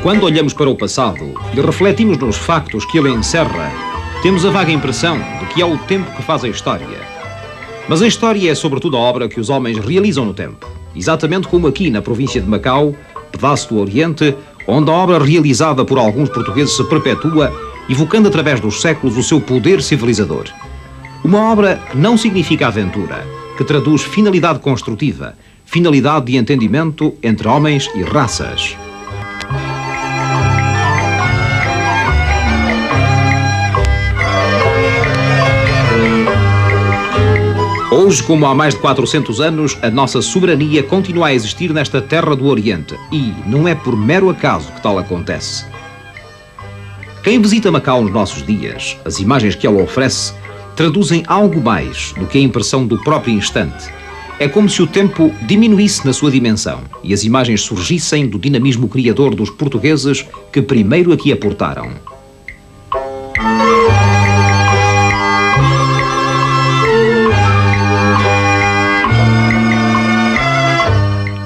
Quando olhamos para o passado e refletimos nos factos que ele encerra, temos a vaga impressão de que é o tempo que faz a história. Mas a história é sobretudo a obra que os homens realizam no tempo, exatamente como aqui na província de Macau, pedaço do Oriente, onde a obra realizada por alguns portugueses se perpetua, evocando através dos séculos o seu poder civilizador. Uma obra que não significa aventura, que traduz finalidade construtiva, finalidade de entendimento entre homens e raças. Hoje, como há mais de 400 anos, a nossa soberania continua a existir nesta terra do Oriente e não é por mero acaso que tal acontece. Quem visita Macau nos nossos dias, as imagens que ela oferece, traduzem algo mais do que a impressão do próprio instante. É como se o tempo diminuísse na sua dimensão e as imagens surgissem do dinamismo criador dos portugueses que primeiro aqui aportaram.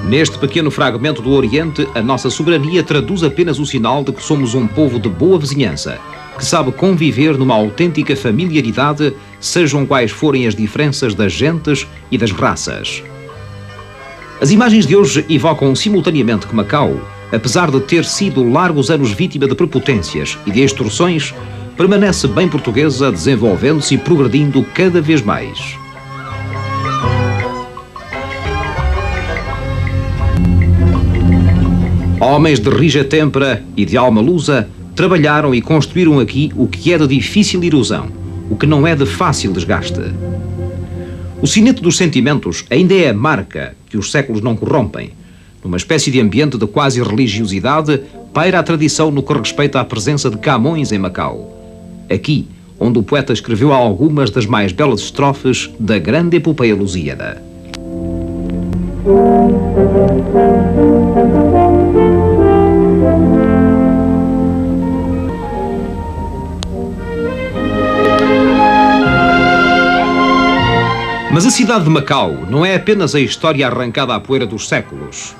Neste pequeno fragmento do Oriente, a nossa soberania traduz apenas o sinal de que somos um povo de boa vizinhança, que sabe conviver numa autêntica familiaridade, sejam quais forem as diferenças das gentes e das raças. As imagens de hoje evocam simultaneamente que Macau, apesar de ter sido largos anos vítima de prepotências e de extorsões, permanece bem portuguesa, desenvolvendo-se e progredindo cada vez mais. Homens de rija têmpera e de alma lusa trabalharam e construíram aqui o que é de difícil erosão, o que não é de fácil desgaste. O sinete dos sentimentos ainda é a marca que os séculos não corrompem. Numa espécie de ambiente de quase religiosidade, paira a tradição no que respeita à presença de Camões em Macau. Aqui, onde o poeta escreveu algumas das mais belas estrofes da grande epopeia lusíada. Mas a cidade de Macau não é apenas a história arrancada à poeira dos séculos.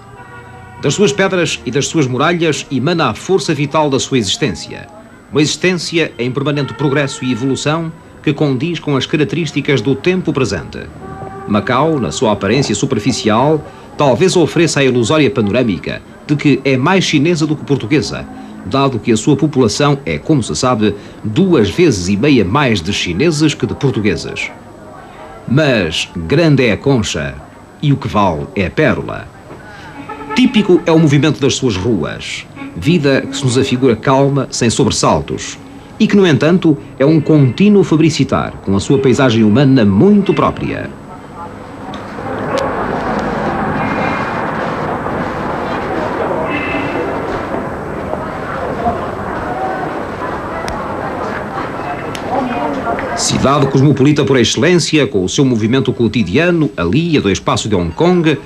Das suas pedras e das suas muralhas emana a força vital da sua existência. Uma existência em permanente progresso e evolução que condiz com as características do tempo presente. Macau, na sua aparência superficial, talvez ofereça a ilusória panorâmica de que é mais chinesa do que portuguesa, dado que a sua população é, como se sabe, 2,5 vezes mais de chineses que de portugueses. Mas grande é a concha e o que vale é a pérola. Típico é o movimento das suas ruas, vida que se nos afigura calma, sem sobressaltos, e que, no entanto, é um contínuo fabricitar, com a sua paisagem humana muito própria. Cidade cosmopolita por excelência, com o seu movimento cotidiano, ali a 2 passos de Hong Kong,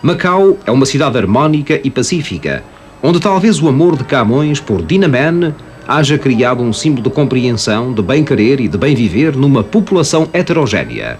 Macau é uma cidade harmónica e pacífica, onde talvez o amor de Camões por Dinah Man haja criado um símbolo de compreensão, de bem-querer e de bem-viver numa população heterogénea.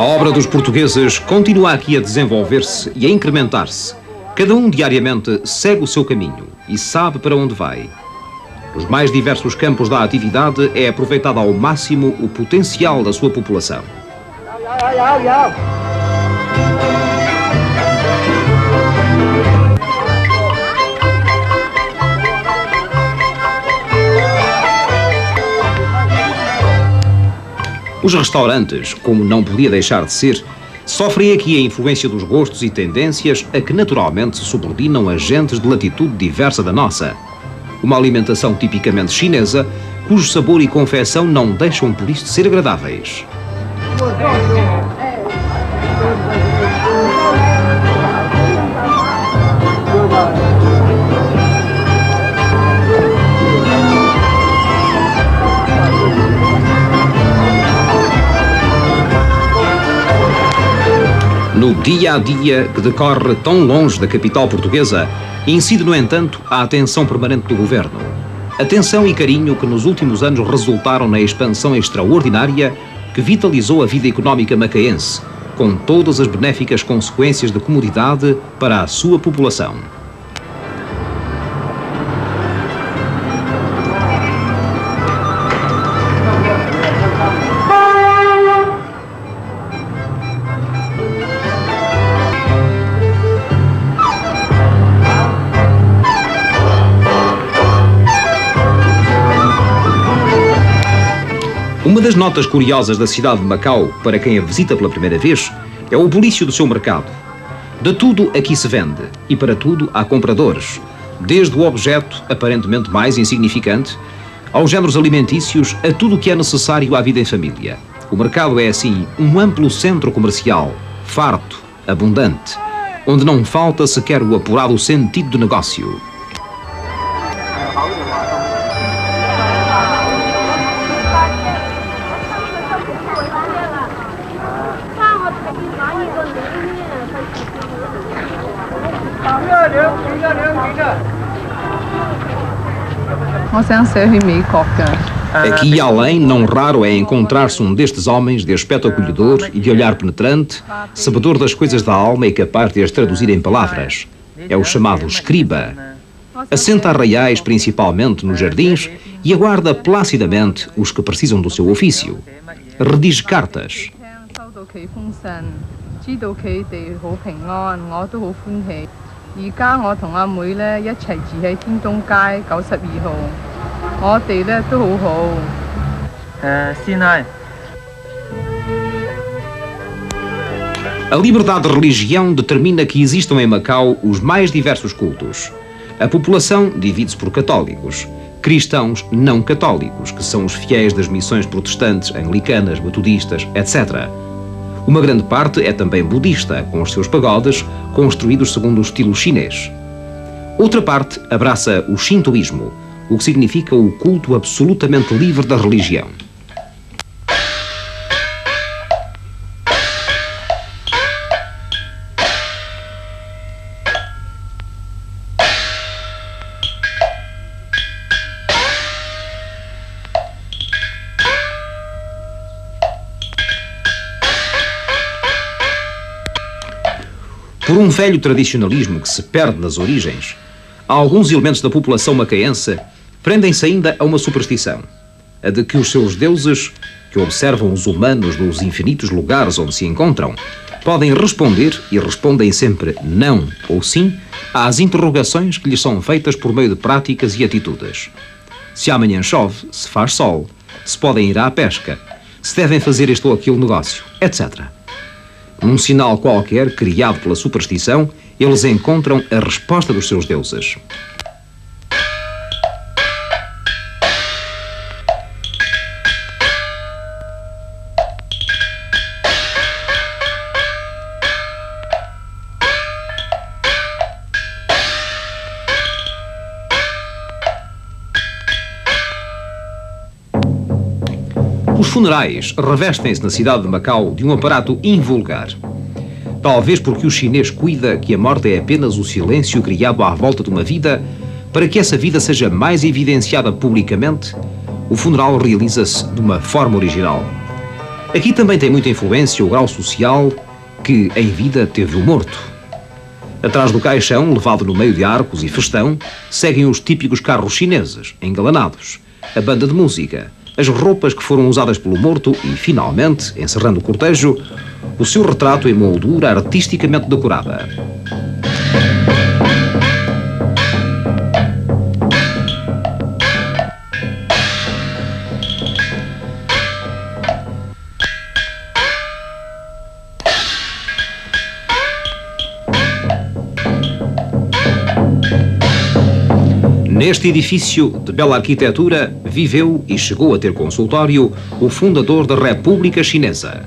A obra dos portugueses continua aqui a desenvolver-se e a incrementar-se. Cada um diariamente segue o seu caminho e sabe para onde vai. Nos mais diversos campos da atividade é aproveitado ao máximo o potencial da sua população. Os restaurantes, como não podia deixar de ser, sofrem aqui a influência dos gostos e tendências a que naturalmente se subordinam agentes de latitude diversa da nossa. Uma alimentação tipicamente chinesa, cujo sabor e confecção não deixam por isto de ser agradáveis. No dia a dia que decorre tão longe da capital portuguesa, incide, no entanto, a atenção permanente do governo. Atenção e carinho que nos últimos anos resultaram na expansão extraordinária que vitalizou a vida económica macaense, com todas as benéficas consequências de comodidade para a sua população. Uma das notas curiosas da cidade de Macau, para quem a visita pela primeira vez, é o bulício do seu mercado. De tudo aqui se vende, e para tudo há compradores, desde o objeto aparentemente mais insignificante, aos géneros alimentícios, a tudo o que é necessário à vida em família. O mercado é, assim, um amplo centro comercial, farto, abundante, onde não falta sequer o apurado sentido do negócio. Aqui e além, não raro é encontrar-se um destes homens de aspecto acolhedor e de olhar penetrante, sabedor das coisas da alma e capaz de as traduzir em palavras. É o chamado escriba. Assenta arraiais principalmente nos jardins e aguarda placidamente os que precisam do seu ofício. Redige cartas. A liberdade de religião determina que existam em Macau os mais diversos cultos. A população divide-se por católicos, cristãos não católicos, que são os fiéis das missões protestantes, anglicanas, metodistas, etc. Uma grande parte é também budista, com os seus pagodes, construídos segundo o estilo chinês. Outra parte abraça o shintoísmo, o que significa o culto absolutamente livre da religião. Por um velho tradicionalismo que se perde nas origens, alguns elementos da população macaense prendem-se ainda a uma superstição, a de que os seus deuses, que observam os humanos nos infinitos lugares onde se encontram, podem responder, e respondem sempre não ou sim, às interrogações que lhes são feitas por meio de práticas e atitudes. Se amanhã chove, se faz sol, se podem ir à pesca, se devem fazer este ou aquele negócio, etc. Num sinal qualquer criado pela superstição, eles encontram a resposta dos seus deuses. Os funerais revestem-se na cidade de Macau de um aparato invulgar. Talvez porque o chinês cuida que a morte é apenas o silêncio criado à volta de uma vida, para que essa vida seja mais evidenciada publicamente, o funeral realiza-se de uma forma original. Aqui também tem muita influência o grau social que, em vida, teve o morto. Atrás do caixão, levado no meio de arcos e festão, seguem os típicos carros chineses, engalanados, a banda de música, as roupas que foram usadas pelo morto e, finalmente, encerrando o cortejo, o seu retrato em moldura artisticamente decorada. Neste edifício de bela arquitetura viveu e chegou a ter consultório o fundador da República Chinesa.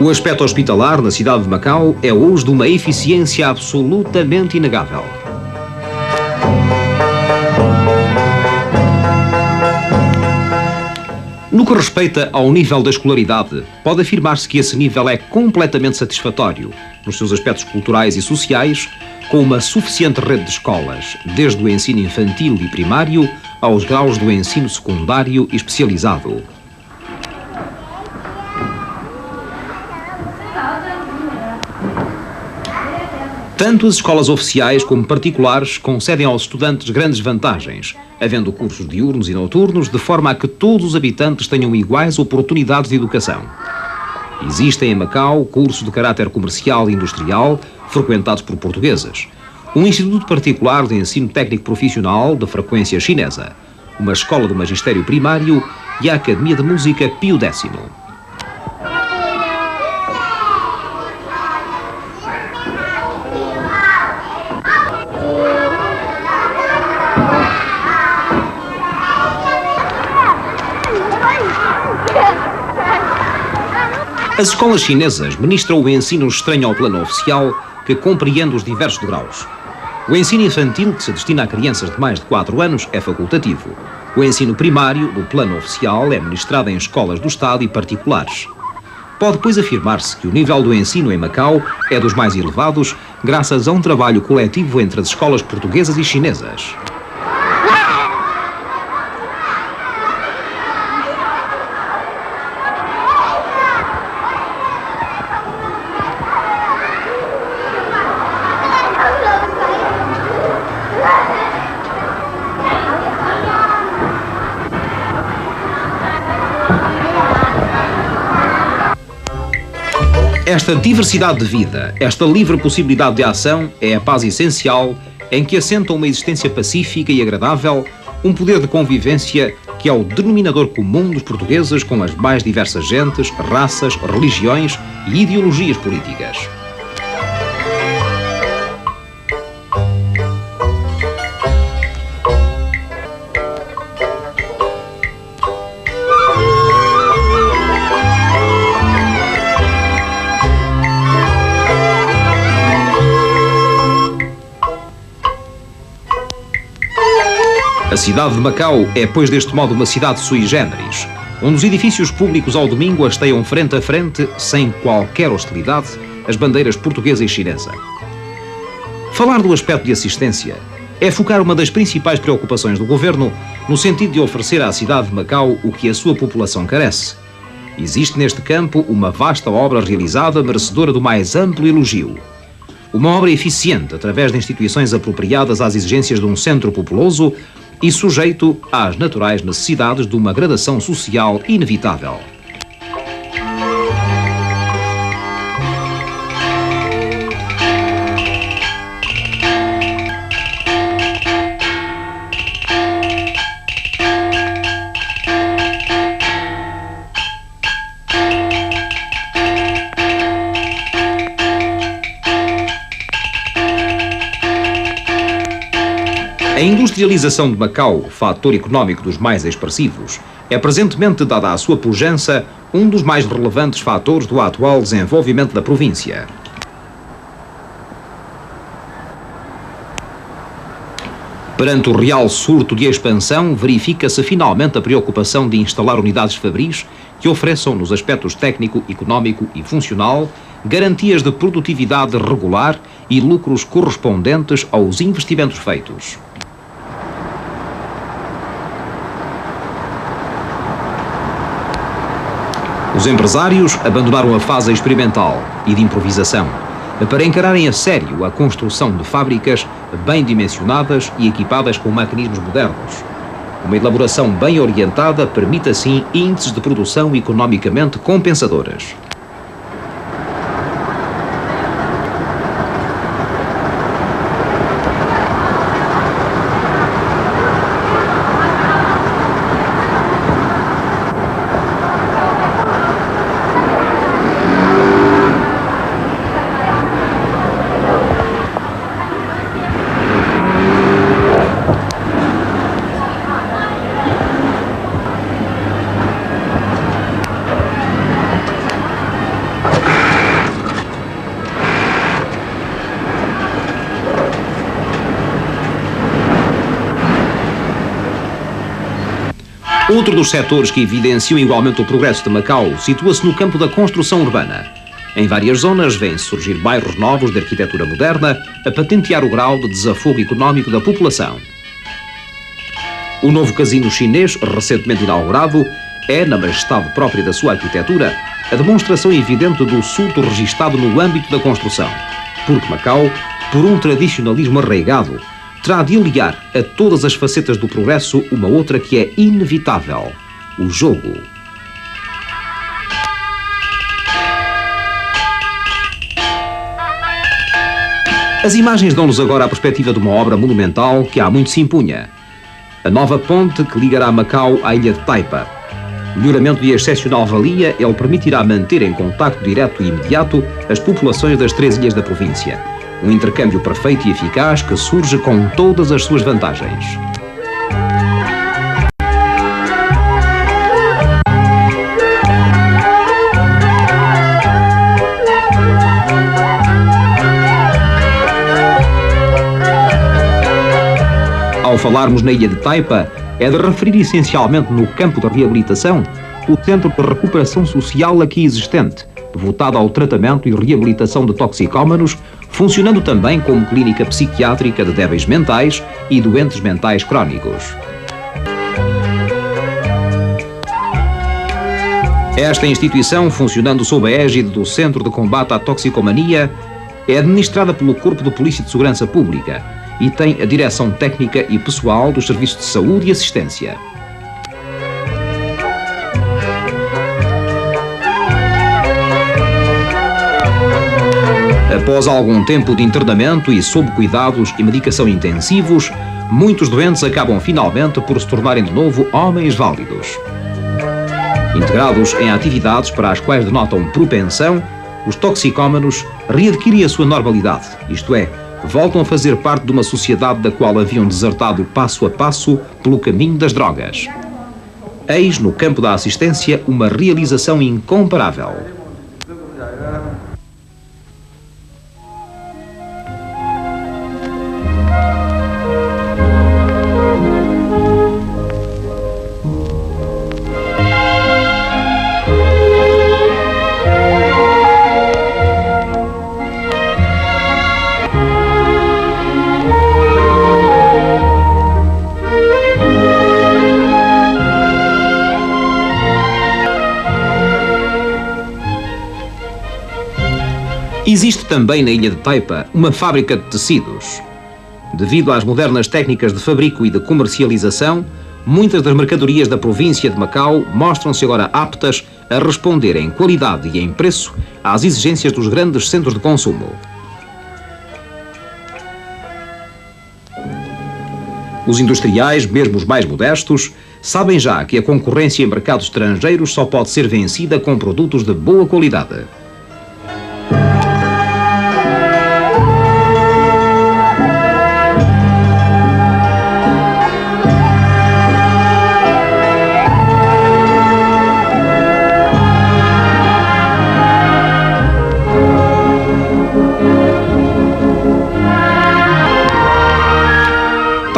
O aspecto hospitalar na cidade de Macau é hoje de uma eficiência absolutamente inegável. No que respeita ao nível da escolaridade, pode afirmar-se que esse nível é completamente satisfatório nos seus aspectos culturais e sociais, com uma suficiente rede de escolas, desde o ensino infantil e primário aos graus do ensino secundário e especializado. Tanto as escolas oficiais como particulares concedem aos estudantes grandes vantagens, havendo cursos diurnos e noturnos, de forma a que todos os habitantes tenham iguais oportunidades de educação. Existem em Macau cursos de caráter comercial e industrial, frequentados por portugueses, um instituto particular de ensino técnico profissional de frequência chinesa, uma escola de magistério primário e a Academia de Música Pio X. As escolas chinesas ministram o ensino estranho ao plano oficial, que compreende os diversos graus. O ensino infantil, que se destina a crianças de mais de 4 anos, é facultativo. O ensino primário, do plano oficial, é ministrado em escolas do Estado e particulares. Pode, pois, afirmar-se que o nível do ensino em Macau é dos mais elevados, graças a um trabalho coletivo entre as escolas portuguesas e chinesas. Esta diversidade de vida, esta livre possibilidade de ação é a paz essencial em que assenta uma existência pacífica e agradável, um poder de convivência que é o denominador comum dos portugueses com as mais diversas gentes, raças, religiões e ideologias políticas. A cidade de Macau é, pois, deste modo, uma cidade sui generis, onde os edifícios públicos ao domingo hasteiam frente a frente, sem qualquer hostilidade, as bandeiras portuguesa e chinesa. Falar do aspecto de assistência é focar uma das principais preocupações do governo no sentido de oferecer à cidade de Macau o que a sua população carece. Existe neste campo uma vasta obra realizada merecedora do mais amplo elogio. Uma obra eficiente através de instituições apropriadas às exigências de um centro populoso e sujeito às naturais necessidades de uma gradação social inevitável. A industrialização de Macau, fator económico dos mais expressivos, é presentemente, dada a sua pujança, um dos mais relevantes fatores do atual desenvolvimento da província. Perante o real surto de expansão, verifica-se finalmente a preocupação de instalar unidades fabris que ofereçam, nos aspectos técnico, económico e funcional, garantias de produtividade regular e lucros correspondentes aos investimentos feitos. Os empresários abandonaram a fase experimental e de improvisação para encararem a sério a construção de fábricas bem dimensionadas e equipadas com mecanismos modernos. Uma elaboração bem orientada permite assim índices de produção economicamente compensadores. Outro dos setores que evidenciam igualmente o progresso de Macau situa-se no campo da construção urbana. Em várias zonas vêm-se surgir bairros novos de arquitetura moderna a patentear o grau de desafogo económico da população. O novo casino chinês, recentemente inaugurado, é, na majestade própria da sua arquitetura, a demonstração evidente do surto registado no âmbito da construção, porque Macau, por um tradicionalismo arraigado, terá de aliar a todas as facetas do progresso uma outra que é inevitável: o jogo. As imagens dão-nos agora a perspectiva de uma obra monumental que há muito se impunha: a nova ponte que ligará Macau à ilha de Taipa. Melhoramento de excepcional valia, ele permitirá manter em contacto direto e imediato as populações das 3 ilhas da província. Um intercâmbio perfeito e eficaz que surge com todas as suas vantagens. Ao falarmos na ilha de Taipa, é de referir essencialmente no campo da reabilitação o Centro de Recuperação Social aqui existente, voltado ao tratamento e reabilitação de toxicómanos, funcionando também como clínica psiquiátrica de débeis mentais e doentes mentais crónicos. Esta instituição, funcionando sob a égide do Centro de Combate à Toxicomania, é administrada pelo Corpo de Polícia de Segurança Pública e tem a direção técnica e pessoal dos serviços de saúde e assistência. Após algum tempo de internamento e sob cuidados e medicação intensivos, muitos doentes acabam finalmente por se tornarem de novo homens válidos. Integrados em atividades para as quais denotam propensão, os toxicómanos readquirem a sua normalidade, isto é, voltam a fazer parte de uma sociedade da qual haviam desertado passo a passo pelo caminho das drogas. Eis, no campo da assistência, uma realização incomparável. Existe também na ilha de Taipa uma fábrica de tecidos. Devido às modernas técnicas de fabrico e de comercialização, muitas das mercadorias da província de Macau mostram-se agora aptas a responder em qualidade e em preço às exigências dos grandes centros de consumo. Os industriais, mesmo os mais modestos, sabem já que a concorrência em mercados estrangeiros só pode ser vencida com produtos de boa qualidade.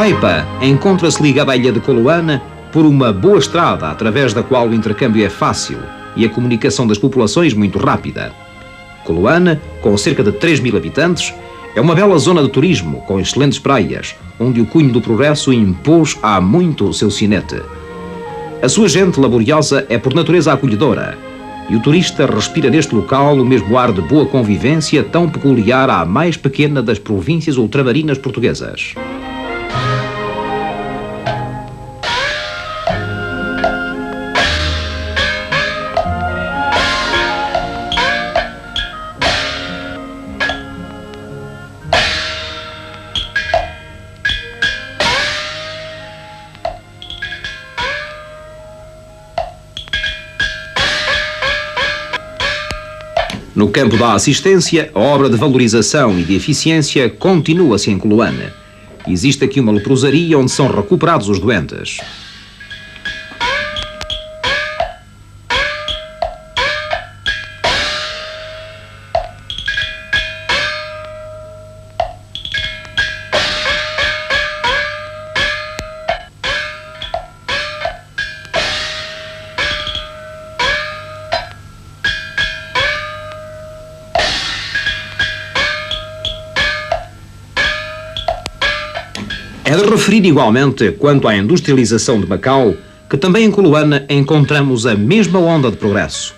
Taipa encontra-se ligada à ilha de Coloane por uma boa estrada, através da qual o intercâmbio é fácil e a comunicação das populações muito rápida. Coloane, com cerca de 3.000 habitantes, é uma bela zona de turismo, com excelentes praias, onde o cunho do progresso impôs há muito o seu sinete. A sua gente laboriosa é por natureza acolhedora, e o turista respira neste local o mesmo ar de boa convivência tão peculiar à mais pequena das províncias ultramarinas portuguesas. No campo da assistência, a obra de valorização e de eficiência continua-se em Coloane. Existe aqui uma leprosaria onde são recuperados os doentes. É de referir igualmente, quanto à industrialização de Macau, que também em Coloane encontramos a mesma onda de progresso.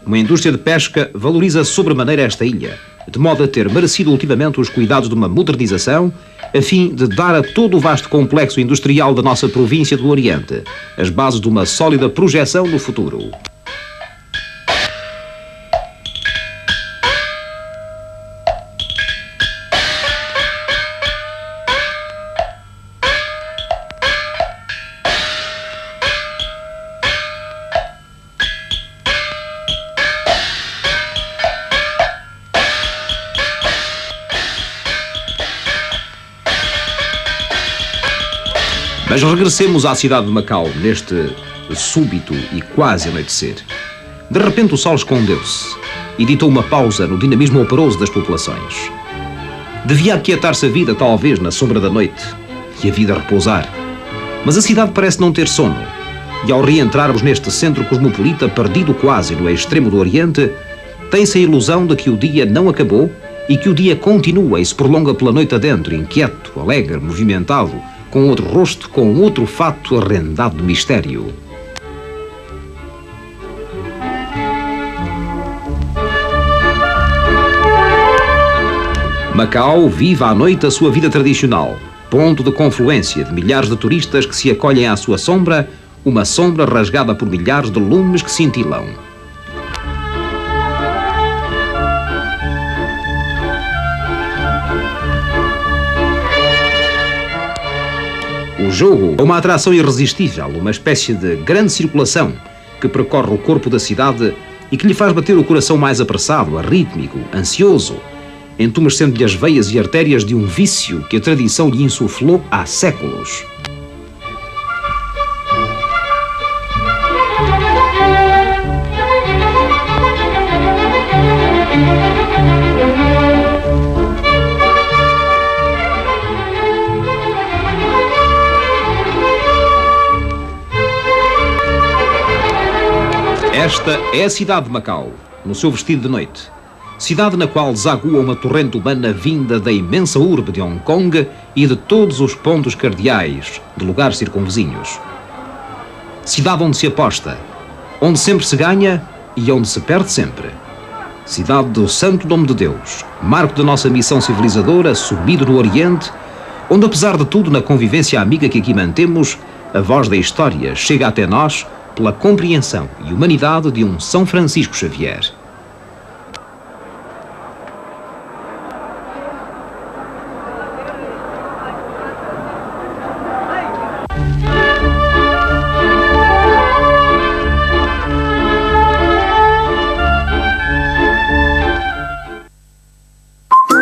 Uma indústria de pesca valoriza sobremaneira esta ilha, de modo a ter merecido ultimamente os cuidados de uma modernização, a fim de dar a todo o vasto complexo industrial da nossa província do Oriente as bases de uma sólida projeção no futuro. Mas regressemos à cidade de Macau, neste súbito e quase anoitecer. De repente o sol escondeu-se e ditou uma pausa no dinamismo operoso das populações. Devia aquietar-se a vida, talvez, na sombra da noite, e a vida repousar. Mas a cidade parece não ter sono, e ao reentrarmos neste centro cosmopolita, perdido quase no extremo do Oriente, tem-se a ilusão de que o dia não acabou e que o dia continua e se prolonga pela noite adentro, inquieto, alegre, movimentado, com outro rosto, com outro fato arrendado de mistério. Macau vive à noite a sua vida tradicional, ponto de confluência de milhares de turistas que se acolhem à sua sombra, uma sombra rasgada por milhares de lumes que cintilam. O jogo é uma atração irresistível, uma espécie de grande circulação que percorre o corpo da cidade e que lhe faz bater o coração mais apressado, arrítmico, ansioso, entumescendo-lhe as veias e artérias de um vício que a tradição lhe insuflou há séculos. Esta é a cidade de Macau, no seu vestido de noite. Cidade na qual desagua uma torrente humana vinda da imensa urbe de Hong Kong e de todos os pontos cardeais de lugares circunvizinhos. Cidade onde se aposta, onde sempre se ganha e onde se perde sempre. Cidade do Santo Nome de Deus, marco da nossa missão civilizadora, sumido no Oriente, onde apesar de tudo, na convivência amiga que aqui mantemos, a voz da história chega até nós pela compreensão e humanidade de um São Francisco Xavier.